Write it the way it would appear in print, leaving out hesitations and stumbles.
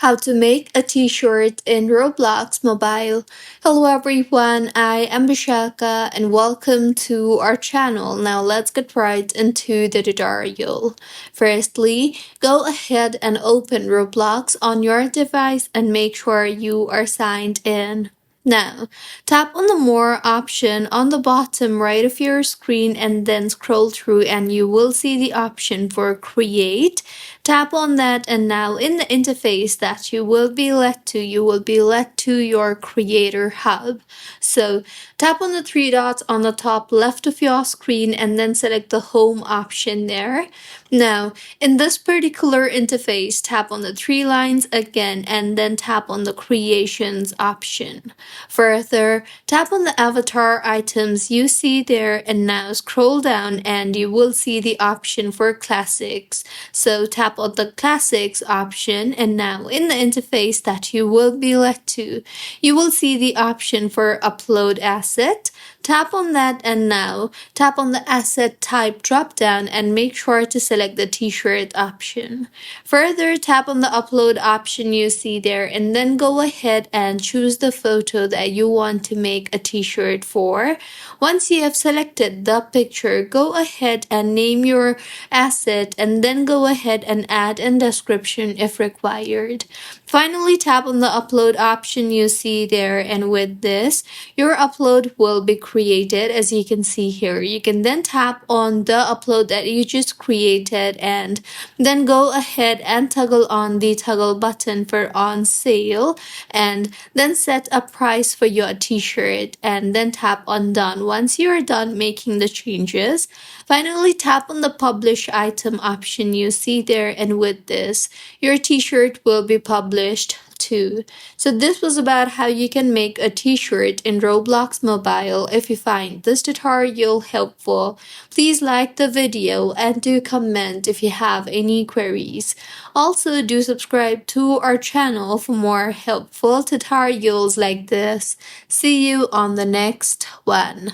How to make a t-shirt in Roblox Mobile. Hello everyone, I am Bishaka and welcome to our channel. Now let's get right into the tutorial. Firstly, go ahead and open Roblox on your device and make sure you are signed in. Now, tap on the More option on the bottom right of your screen and then scroll through and you will see the option for Create. Tap on that and now in the interface that you will be led to your Creator Hub. So tap on the three dots on the top left of your screen and then select the Home option there. Now, in this particular interface, tap on the three lines again and then tap on the Creations option. Further, tap on the avatar items you see there and now scroll down and you will see the option for Classics. So tap on the Classics option and now in the interface that you will be led to, you will see the option for Upload Asset. Tap on that and now tap on the asset type drop down and make sure to select the t-shirt option. Further, tap on the upload option you see there and then go ahead and choose the photo that you want to make a t-shirt for. Once you have selected the picture, go ahead and name your asset and then go ahead and add a description if required. Finally, tap on the upload option you see there and with this, your upload will be created as you can see here. You can then tap on the upload that you just created and then go ahead and toggle on the toggle button for on sale and then set a price for your t-shirt and then tap on done. Once you are done making the changes, finally tap on the publish item option you see there and with this, your t-shirt will be published too. So this was about how you can make a t-shirt in Roblox Mobile. If you find this tutorial helpful, please like the video and do comment if you have any queries. Also, do subscribe to our channel for more helpful tutorials like this. See you on the next one.